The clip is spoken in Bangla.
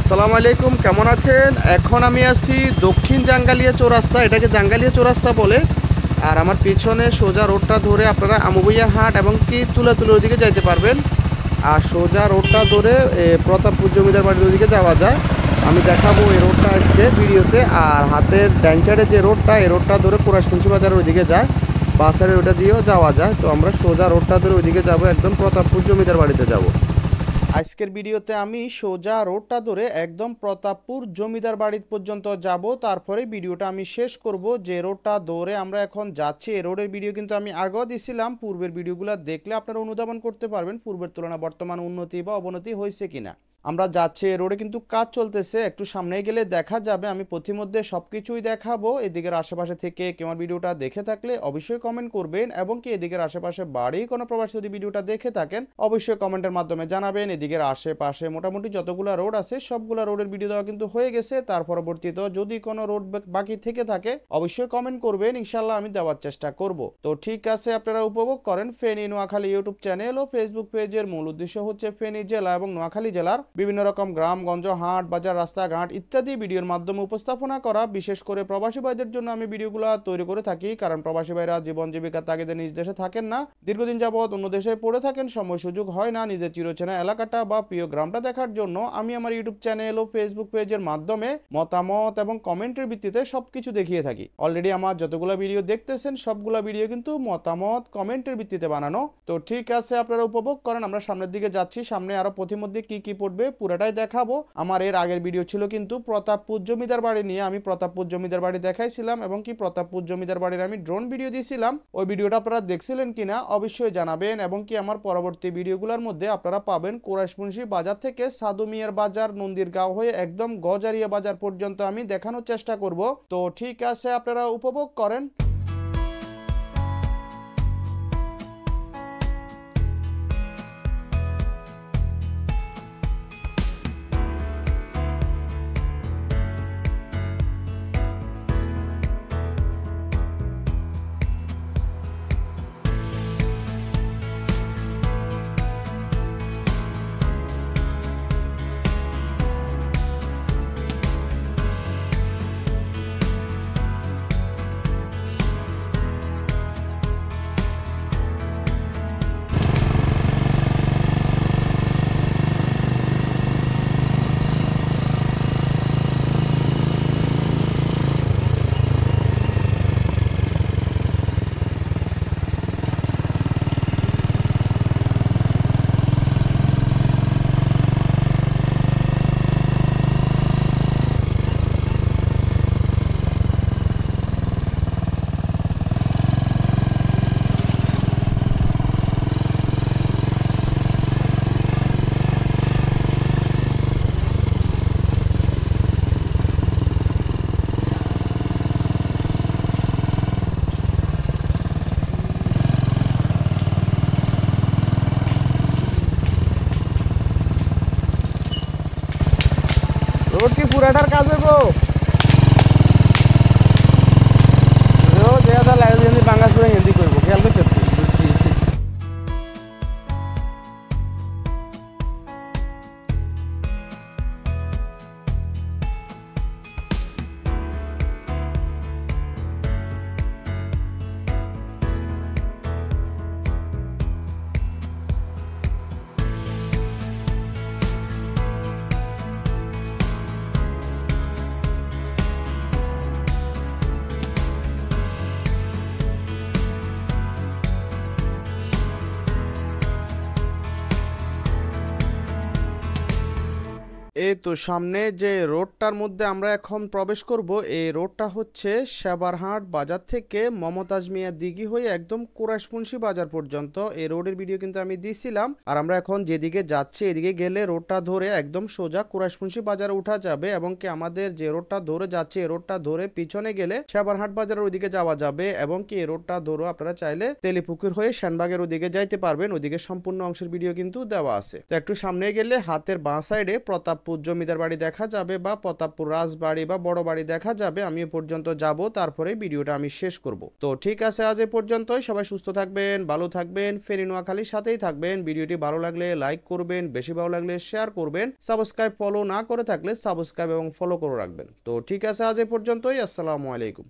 আসসালামু আলাইকুম, কেমন আছেন? এখন আমি আছি দক্ষিণ জাঙ্গালিয়া চৌরাস্তা, এটাকে জাঙ্গালিয়া চৌরাস্তা বলে। আর আমার পিছনে সোজা রোডটা ধরে আপনারা আমুবইয়ার হাট এবং কি তুলাতুলির দিকে যাইতে পারবেন। আর সোজা রোডটা ধরে প্রতাপপুর জমিদার বাড়ির ওদিকে যাওয়া যায়। আমি দেখাবো এই রোডটা আজকে ভিডিওতে। আর হাতের ডান সাইডে যে রোডটা, এই রোডটা ধরে কুরাশকুঞ্চি বাজারের ওইদিকে যায়, বাস সাইডে ওটা দিয়েও যাওয়া যায়। তো আমরা সোজা রোডটা ধরে ওইদিকে যাবো, একদম প্রতাপপুর জমিদার বাড়িতে যাব। আজকের ভিডিওতে আমি সোজা রোডটা ধরে একদম প্রতাপপুর জমিদার বাড়ি পর্যন্ত যাব, তারপরে ভিডিওটা আমি শেষ করব। যে রোডটা ধরে আমরা এখন যাচ্ছি, এই রোডের ভিডিও কিন্তু আমি আগেও দিছিলাম। পূর্বের ভিডিওগুলো দেখলে আপনারা অনুধাবন করতে পারবেন পূর্বের তুলনায় বর্তমান উন্নতি বা অবনতি হয়েছে কিনা। আমরা যাচ্ছি, এই রোডে কিন্তু কাজ চলতেছে, একটু সামনে গেলে দেখা যাবে। আমি প্রতিমধ্যে সবকিছুই দেখাবো। এদিকের আশেপাশে থেকে কেউ আমার ভিডিওটা দেখে থাকলে অবশ্যই কমেন্ট করবেন, এবং কি এদিকের আশেপাশে বাড়ি কোনো প্রবাসী যদি ভিডিওটা দেখে থাকেন অবশ্যই কমেন্টের মাধ্যমে জানাবেন। এদিকের আশেপাশে মোটামুটি যতগুলো রোড আছে সবগুলো রোডের ভিডিও দেওয়া কিন্তু হয়ে গেছে। তার পরবর্তীতে যদি কোনো রোড বাকি থেকে থাকে অবশ্যই কমেন্ট করবেন, ইনশাল্লাহ আমি দেওয়ার চেষ্টা করব। তো ঠিক আছে, আপনারা উপভোগ করেন ফেনী নোয়াখালী ইউটিউব চ্যানেল ও ফেসবুক পেজের মূল উদ্দেশ্য হচ্ছে ফেনী জেলা এবং নোয়াখালী জেলার বিভিন্ন রকম গ্রামগঞ্জ, হাট বাজার, রাস্তাঘাট ইত্যাদি ভিডিওর মাধ্যমে উপস্থাপনা করা। বিশেষ করে প্রবাসী ভাইদের জন্য আমি ভিডিওগুলো তৈরি করে থাকি, কারণ প্রবাসী ভাইরা জীবন জীবিকার তাগিদে নিজ দেশে থাকেন না, দীর্ঘদিন যাবৎ অন্য দেশে পড়ে থাকেন, সময় সুযোগ হয় না নিজের চিরচেনা এলাকাটা বা প্রিয় গ্রামটা দেখার জন্য। আমি আমার ইউটিউব চ্যানেল ও ফেসবুক পেজের মাধ্যমে মতামত এবং কমেন্টের ভিত্তিতে সবকিছু দেখিয়ে থাকি। অলরেডি আমার যতগুলো ভিডিও দেখতেছেন সবগুলো ভিডিও কিন্তু মতামত কমেন্টের ভিত্তিতে বানানো। তো ঠিক আছে, আপনারা উপভোগ করেন। আমরা সামনের দিকে যাচ্ছি, সামনে আরো প্রতিমধ্যে কি কি পড়বে পুরাটাই দেখাবো। আমার এর আগের ভিডিও ছিল কিন্তু প্রতাপপুর জমিদার বাড়ি নিয়ে, আমি প্রতাপপুর জমিদার বাড়ি দেখাইছিলাম এবং কি প্রতাপপুর জমিদার বাড়ির আমি ড্রোন ভিডিও দিয়েছিলাম। ওই ভিডিওটা আপনারা দেখছিলেন কিনা অবশ্যই জানাবেন। এবং কি আমার পরবর্তী ভিডিওগুলোর মধ্যে আপনারা পাবেন কুরাশমুন্সি বাজার থেকে সাদু মিয়ার বাজার, নন্দীরগাঁও হয়ে একদম গজারিয়া বাজার পর্যন্ত আমি দেখানোর চেষ্টা করব। তো ঠিক আছে, আপনারা উপভোগ করেন। রোড কি পুরাটার কাজ হইব? বাংলা পুরা হিন্দি করবো, খেয়াল করছি। এই তো সামনে যে রোডটার মধ্যে আমরা এখন প্রবেশ করব, এই রোডটা হচ্ছে সেবারহাট বাজার থেকে মমতাজ মিয়া দিঘি হয়ে একদম কুরাশমুন্সি বাজার পর্যন্ত। এই রোডের ভিডিও কিন্তু আমি দিয়েছিলাম। আর আমরা এখন যেদিকে যাচ্ছি এদিকে গেলে রোডটা ধরে একদম সোজা কুরাশমুন্সি বাজারে উঠা যাবে, এবং কি আমাদের যে রোডটা ধরে যাচ্ছে এই রোডটা ধরে পিছনে গেলে সেবারহাট বাজারের ওইদিকে যাওয়া যাবে, এবং কি এই রোডটা ধরে আপনারা চাইলে তেলিপুকুর হয়ে শ্যানবাগের ওদিকে যাইতে পারবেন। ওইদিকে সম্পূর্ণ অংশের ভিডিও কিন্তু দেওয়া আছে। তো একটু সামনে গেলে হাতের বাঁ সাইডে প্রতাপ চাঁদপুর জমিদার বাড়ি দেখা যাবে বা প্রতাপপুর রাজবাড়ি বা বড় বাড়ি দেখা যাবে। আমি এ পর্যন্ত যাব, তারপরে ভিডিওটা আমি শেষ করব। তো ঠিক আছে, আজ এ পর্যন্তই। সবাই সুস্থ থাকবেন, ভালো থাকবেন, ফেনী নোয়াখালীর সাথেই থাকবেন। ভিডিওটি ভালো লাগলে লাইক করবেন, বেশি ভালো লাগলে শেয়ার করবেন। সাবস্ক্রাইব ফলো না করে থাকলে সাবস্ক্রাইব এবং ফলো করে রাখবেন। তো ঠিক আছে, আজ এ পর্যন্তই। আসসালামু আলাইকুম।